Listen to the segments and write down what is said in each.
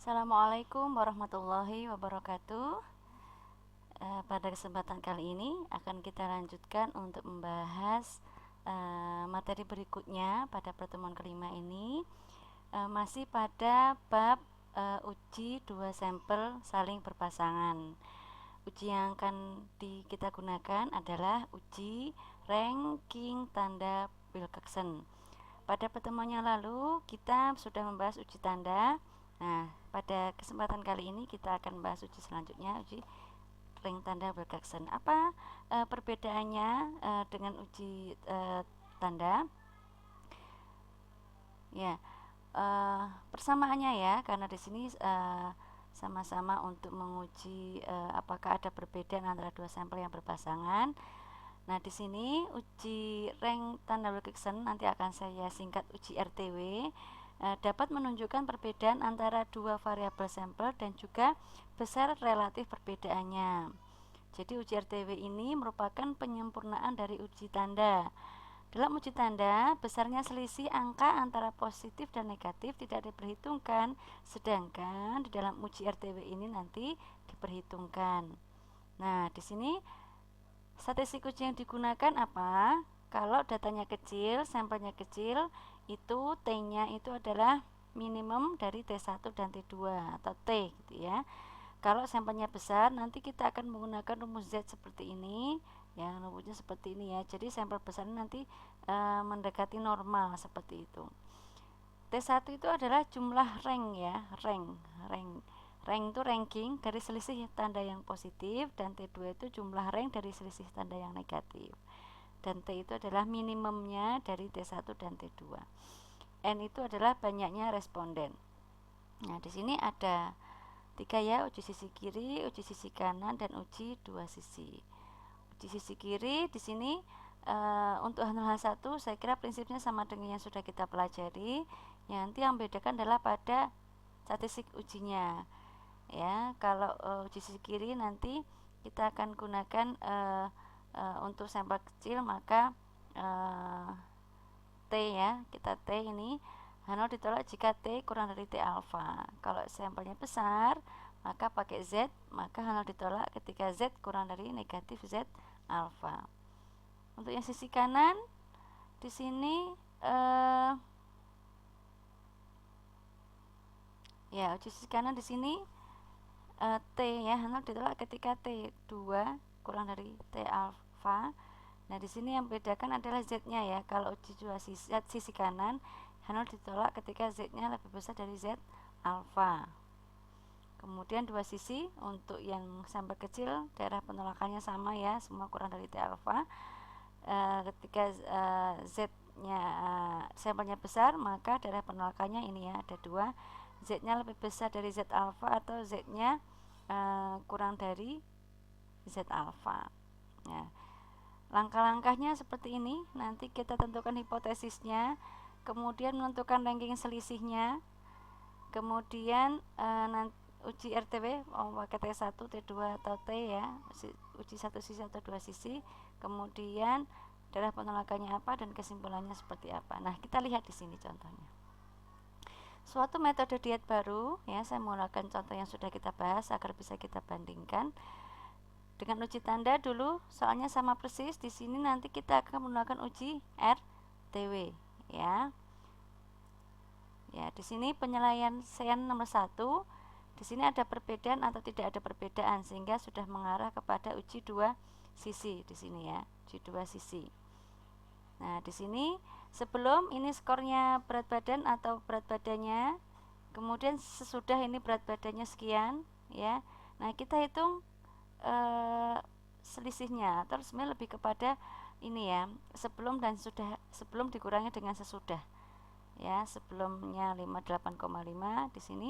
Assalamualaikum warahmatullahi wabarakatuh. Pada kesempatan kali ini akan kita lanjutkan untuk membahas materi berikutnya pada pertemuan kelima ini, masih pada bab uji dua sampel saling berpasangan. Uji yang akan kita gunakan adalah uji ranking tanda Wilcoxon. Pada pertemuan yang lalu kita sudah membahas uji tanda. Nah, pada kesempatan kali ini kita akan membahas uji selanjutnya, uji ring tanda Wilcoxon. Apa perbedaannya dengan uji tanda? Ya, persamaannya ya, karena di sini sama-sama untuk menguji apakah ada perbedaan antara dua sampel yang berpasangan. Nah, di sini uji rank tanda Wilcoxon nanti akan saya singkat uji RTW, dapat menunjukkan perbedaan antara dua variabel sampel dan juga besar relatif perbedaannya. Jadi uji RTW ini merupakan penyempurnaan dari uji tanda. Dalam uji tanda, besarnya selisih angka antara positif dan negatif tidak diperhitungkan, sedangkan di dalam uji RTW ini nanti diperhitungkan. Nah, di sini statistik uji yang digunakan apa? Kalau datanya kecil, sampelnya kecil, itu T-nya itu adalah minimum dari T1 dan T2 atau T gitu ya. Kalau sampelnya besar, nanti kita akan menggunakan rumus Z seperti ini. Ya, rumusnya seperti ini ya. Jadi sampel besar nanti mendekati normal seperti itu. T1 itu adalah jumlah rank ya, rank itu ranking dari selisih tanda yang positif, dan T2 itu jumlah rank dari selisih tanda yang negatif. Dan T itu adalah minimumnya dari T1 dan T2. N itu adalah banyaknya responden. Nah, di sini ada 3 ya, uji sisi kiri, uji sisi kanan, dan uji dua sisi. Uji sisi kiri di sini untuk H1 saya kira prinsipnya sama dengan yang sudah kita pelajari. Nanti yang membedakan adalah pada statistik ujinya. Ya, kalau uji sisi kiri nanti kita akan gunakan untuk sampel kecil, maka T ya, kita T ini H0 ditolak jika T kurang dari T alfa. Kalau sampelnya besar, maka pakai Z, maka H0 ditolak ketika Z kurang dari negatif Z alfa. Untuk yang sisi kanan di sini ya, uji sisi kanan di sini T ya, H0 ditolak ketika T2 kurang dari T alfa. Nah, di sini yang membedakan adalah Z-nya ya. Kalau uji dua sisi kanan, H0 ditolak ketika Z-nya lebih besar dari Z alfa. Kemudian dua sisi, untuk yang sampel kecil daerah penolakannya sama ya, semua kurang dari T alfa. Ketika Z-nya sampelnya besar, maka daerah penolakannya ini ya, ada dua, Z-nya lebih besar dari Z alfa atau Z-nya kurang dari Z alfa. Ya. Langkah-langkahnya seperti ini. Nanti kita tentukan hipotesisnya, kemudian menentukan ranking selisihnya, kemudian uji RTW pakai T1, T2 atau T ya, uji satu sisi atau dua sisi, kemudian daerah penolakannya apa dan kesimpulannya seperti apa. Nah, kita lihat di sini contohnya. Suatu metode diet baru ya, saya menggunakan contoh yang sudah kita bahas agar bisa kita bandingkan dengan uji tanda dulu, soalnya sama persis. Di sini nanti kita akan menggunakan uji RTW ya. Ya, di sini penilaian SEAN nomor 1. Di sini ada perbedaan atau tidak ada perbedaan, sehingga sudah mengarah kepada uji dua sisi di sini ya, uji dua sisi. Nah, di sini sebelum ini skornya berat badan atau berat badannya, kemudian sesudah ini berat badannya sekian ya. Nah, kita hitung selisihnya, terus sebenarnya lebih kepada ini ya, sebelum dan sudah, sebelum dikurangi dengan sesudah ya. Sebelumnya 58,5 di sini.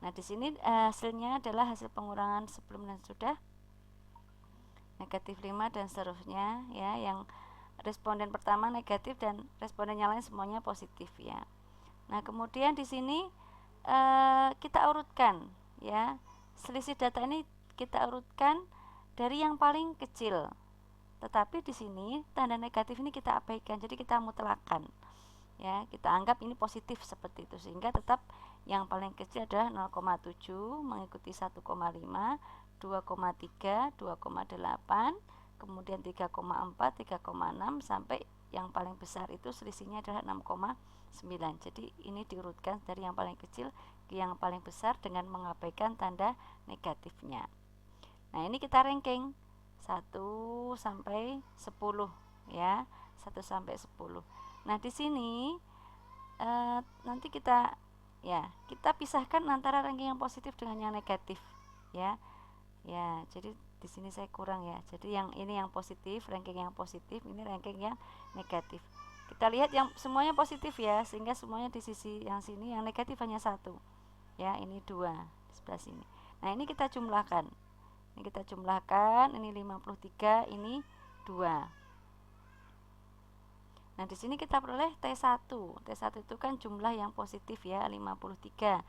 Nah, di sini hasilnya adalah hasil pengurangan sebelum dan sudah, negatif 5 dan seterusnya ya. Yang responden pertama negatif dan responden yang lain semuanya positif ya. Nah, kemudian di sini kita urutkan ya, selisih data ini kita urutkan dari yang paling kecil. Tetapi di sini tanda negatif ini kita abaikan, jadi kita mutlakan ya, kita anggap ini positif seperti itu, sehingga tetap Yang paling kecil adalah 0,7, mengikuti 1,5, 2,3, 2,8, kemudian 3,4, 3,6, sampai yang paling besar itu selisihnya adalah 6,9. Jadi ini diurutkan dari yang paling kecil ke yang paling besar dengan mengabaikan tanda negatifnya. Nah, ini kita ranking 1 sampai 10 ya, 1 sampai 10. Nah, di sini nanti kita pisahkan antara ranking yang positif dengan yang negatif ya. Ya, jadi di sini saya kurang ya. Jadi yang ini yang positif, ranking yang positif, ini ranking yang negatif. Kita lihat yang semuanya positif ya, sehingga semuanya di sisi yang sini yang negatif hanya satu. Ya, ini 2 di sebelah sini. Nah, ini kita jumlahkan. Ini 53, ini 2. Nah, di sini kita peroleh T1. T1 itu kan jumlah yang positif ya, 53.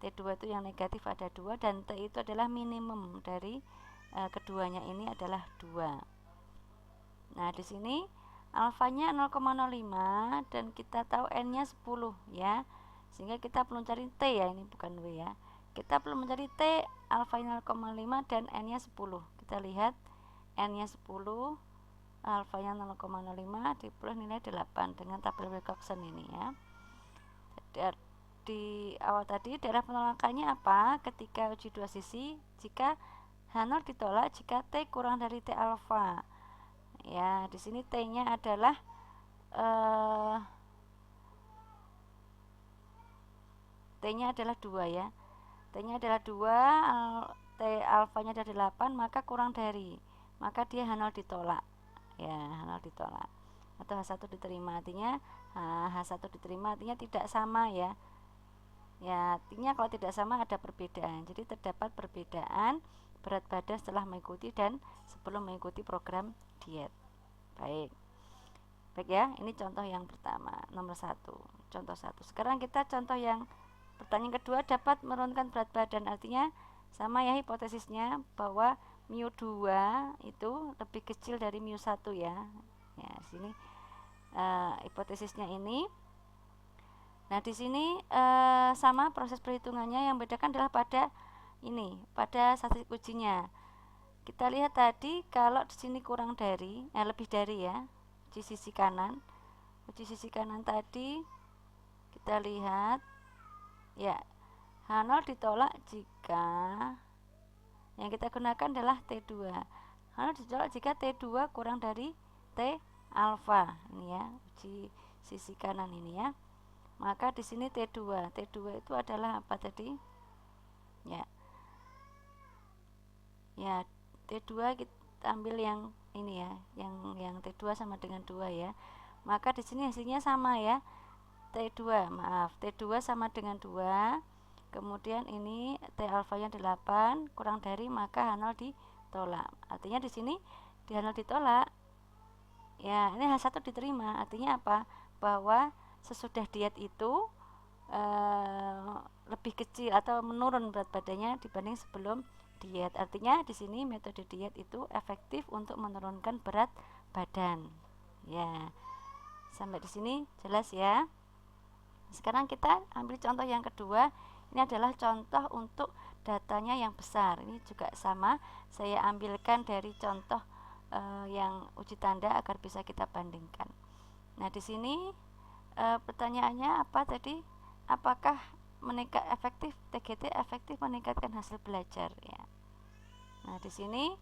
T2 itu yang negatif ada 2, dan T itu adalah minimum dari keduanya ini adalah 2. Nah, di sini alfanya 0,05 dan kita tahu N-nya 10 ya. Sehingga kita perlu cari T ya, ini bukan W ya. Kita perlu mencari T alfanya 0,5 dan N-nya 10. Kita lihat N-nya 10, alfanya 0,05 diperoleh nilai 8 dengan tabel Wilcoxon ini ya. Di awal tadi daerah penolakannya apa ketika uji dua sisi? Jika H0 ditolak jika T kurang dari T alfa. Ya, di sini T-nya adalah T-nya adalah 2 ya. T-nya adalah 2, T alfanya dari 8, maka kurang dari. Maka dia H0 ditolak. Ya, H0 ditolak. Atau H1 diterima, artinya H1 diterima artinya tidak sama ya. Ya, artinya kalau tidak sama ada perbedaan. Jadi terdapat perbedaan berat badan setelah mengikuti dan sebelum mengikuti program diet. Baik ya, ini contoh yang pertama, nomor 1, contoh 1. Sekarang kita contoh yang pertanyaan kedua, dapat menurunkan berat badan. Artinya sama ya hipotesisnya, bahwa mu2 itu lebih kecil dari mu1 ya. Ya, sini hipotesisnya ini. Nah, di sini sama proses perhitungannya, yang bedakan adalah pada statistik ujinya. Kita lihat tadi kalau di sini kurang dari, lebih dari ya, uji sisi kanan. Uji sisi kanan tadi kita lihat ya, H0 ditolak jika yang kita gunakan adalah T2. H0 ditolak jika T2 kurang dari T alfa. Ini ya, uji sisi kanan ini ya. Maka di sini T2 itu adalah apa tadi? Ya. Ya, T2 kita ambil yang ini ya, yang T2 sama dengan 2 ya. Maka di sini hasilnya sama ya. T2 sama dengan 2. Kemudian ini T alfanya 8 kurang dari, maka H0 ditolak. Artinya di sini di H0 ditolak. Ya, ini H1 diterima. Artinya apa? Bahwa sesudah diet itu lebih kecil atau menurun berat badannya dibanding sebelum diet. Artinya di sini metode diet itu efektif untuk menurunkan berat badan. Ya, sampai di sini jelas ya. Sekarang kita ambil contoh yang kedua. Ini adalah contoh untuk datanya yang besar. Ini juga sama, saya ambilkan dari contoh yang uji tanda agar bisa kita bandingkan. Nah, di sini pertanyaannya apa tadi? Apakah TGT efektif meningkatkan hasil belajar ya? Nah, di sini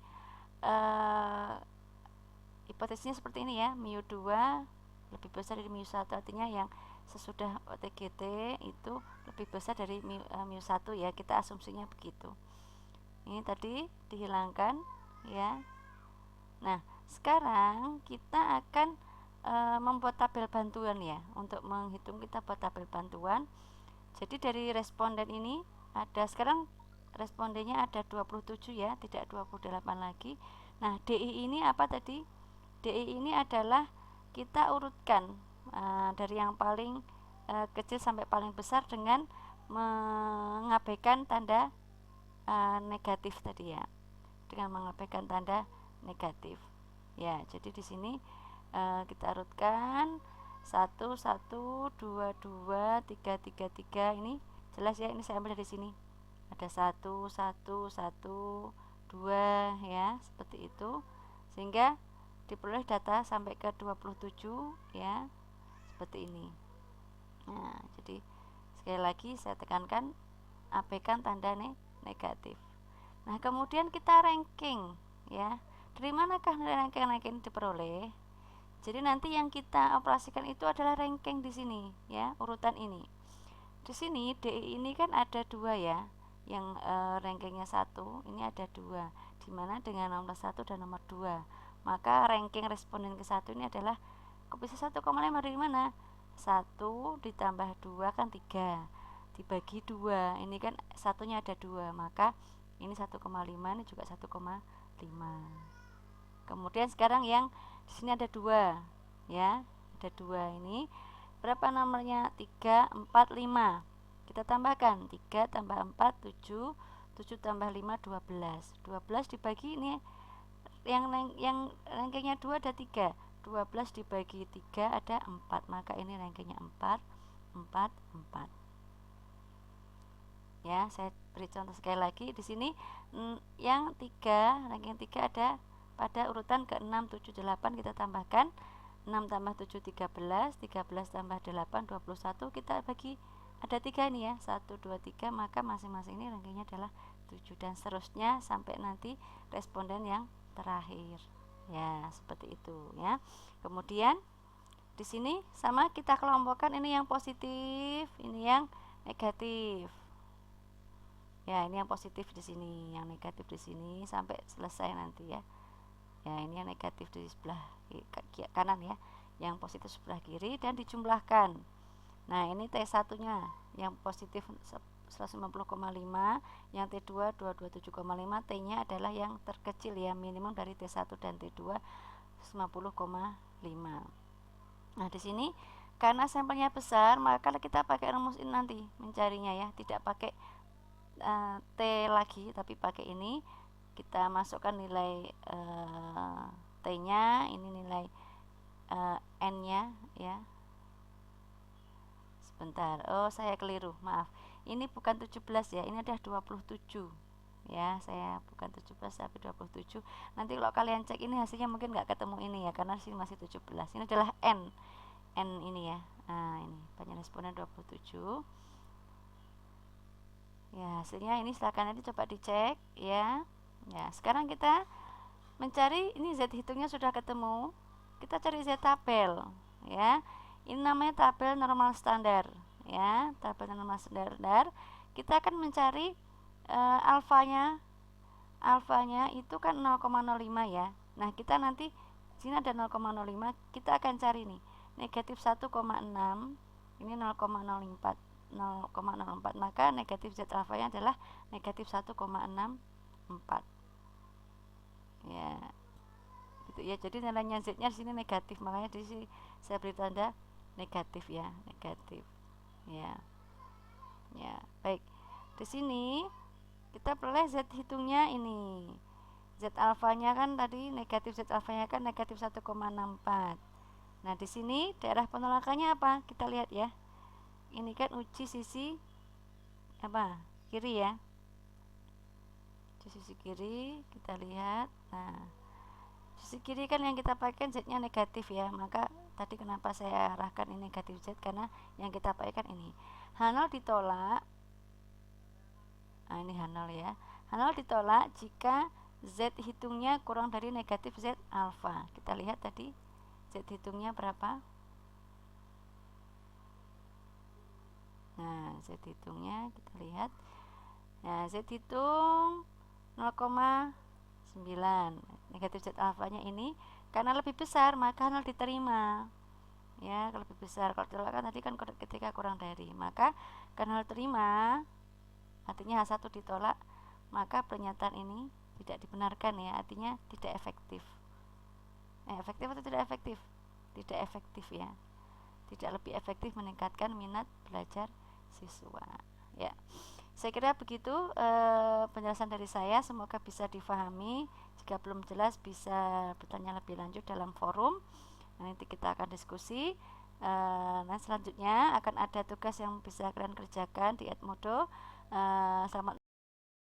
hipotesisnya seperti ini ya, mu2 lebih besar dari mu1, artinya yang sesudah TGT itu lebih besar dari mu1 ya, kita asumsinya begitu. Ini tadi dihilangkan ya. Nah, sekarang kita akan membuat tabel bantuan ya. Untuk menghitung kita buat tabel bantuan. Jadi dari responden ini ada, sekarang respondennya ada 27 ya, tidak 28 lagi. Nah, DI ini apa tadi? DI ini adalah kita urutkan dari yang paling kecil sampai paling besar dengan mengabaikan tanda negatif tadi ya. Dengan mengabaikan tanda negatif. Ya, jadi di sini kita urutkan 1, 1, 2, 2, 3, 3, 3, ini jelas ya, ini saya ambil dari sini. Ada 1, 1, 1, 2 ya, seperti itu. Sehingga diperoleh data sampai ke 27 ya, seperti ini. Nah, jadi sekali lagi saya tekankan, abaikan tanda negatif. Nah, kemudian kita ranking ya. Dari manakah ranking diperoleh? Jadi nanti yang kita operasikan itu adalah ranking di sini ya, urutan ini. Di sini DI ini kan ada 2 ya, yang rankingnya 1, ini ada 2, dimana dengan nomor 1 dan nomor 2, maka ranking responden ke 1 ini adalah, kok bisa 1,5 dari mana? 1 ditambah 2 kan 3, dibagi 2, ini kan satunya ada 2, maka ini 1,5, ini juga 1,5. Kemudian sekarang yang di sini ada 2 ya, ada 2, ini berapa nomornya? 3, 4, 5. Kita tambahkan 3 tambah 4, 7, 7 tambah 5, 12. 12 dibagi ini yang rankingnya 2 ada 3. 12 dibagi 3 ada 4, maka ini rankingnya 4, 4, 4. Ya, saya beri contoh sekali lagi di sini. Yang 3, ranking 3 ada pada urutan ke 6, 7, 8, kita tambahkan 6 tambah 7 13, 13 tambah 8 21, kita bagi ada 3 ini ya, 1, 2, 3, maka masing-masing ini rankingnya adalah 7 dan seterusnya sampai nanti responden yang terakhir. Ya, seperti itu ya. Kemudian di sini sama kita kelompokkan, ini yang positif, ini yang negatif. Ya, ini yang positif di sini, yang negatif di sini sampai selesai nanti ya. Ya, ini yang negatif di sebelah kanan ya, yang positif sebelah kiri, dan dijumlahkan. Nah, ini T1 nya yang positif 150,5, yang T2 227,5, T nya adalah yang terkecil ya, minimum dari T1 dan T2 150,5. Nah, di sini karena sampelnya besar, maka kita pakai rumus ini nanti mencarinya ya, tidak pakai T lagi, tapi pakai ini. Kita masukkan nilai T nya, ini nilai N nya ya. Sebentar, oh saya keliru, maaf, ini bukan 17 ya, ini adalah 27 ya, saya bukan 17 tapi 27. Nanti kalau kalian cek ini hasilnya mungkin nggak ketemu ini ya, karena sini masih 17, ini adalah N ini ya. Nah, ini banyak responden 27 ya, hasilnya ini silakan nanti coba dicek ya. Ya, sekarang kita mencari, ini Z hitungnya sudah ketemu, kita cari Z tabel ya. Ini namanya tabel normal standar ya, tabel normal standar. Kita akan mencari alfanya itu kan 0,05 ya. Nah, kita nanti sini ada 0,05, kita akan cari nih negatif 1,6, ini 0,04, maka negatif Z alfanya adalah negatif 1,64 ya, gitu ya. Jadi nilainya Z nya di sini negatif, makanya di sini saya beri tanda negatif ya, negatif ya. Ya, baik. Di sini kita peroleh Z hitungnya ini. Z alfanya kan tadi negatif, Z alfanya kan negatif 1,64. Nah, di sini daerah penolakannya apa? Kita lihat ya. Ini kan uji sisi apa? Kiri ya. Sisi kiri kita lihat. Nah, sisi kiri kan yang kita pakai Z nya negatif ya, maka tadi kenapa saya arahkan ini negatif Z, karena yang kita pakai kan ini. H0 ditolak. Nah, ini H0 ya. H0 ditolak jika Z hitungnya kurang dari negatif Z alfa. Kita lihat tadi Z hitungnya berapa. Nah, Z hitungnya kita lihat. Nah, Z hitung 0,9, negatif Z alfanya ini karena lebih besar maka 0 diterima ya, lebih besar. Kalau ditolak kan tadi kan ketika kurang dari, maka karena 0 terima artinya H1 ditolak, maka pernyataan ini tidak dibenarkan ya, artinya tidak efektif. Efektif atau tidak efektif? Tidak efektif ya, tidak lebih efektif meningkatkan minat belajar siswa ya. Saya kira begitu penjelasan dari saya, semoga bisa difahami. Jika belum jelas bisa bertanya lebih lanjut dalam forum, nanti kita akan diskusi. Nah, selanjutnya akan ada tugas yang bisa kalian kerjakan di Edmodo. Selamat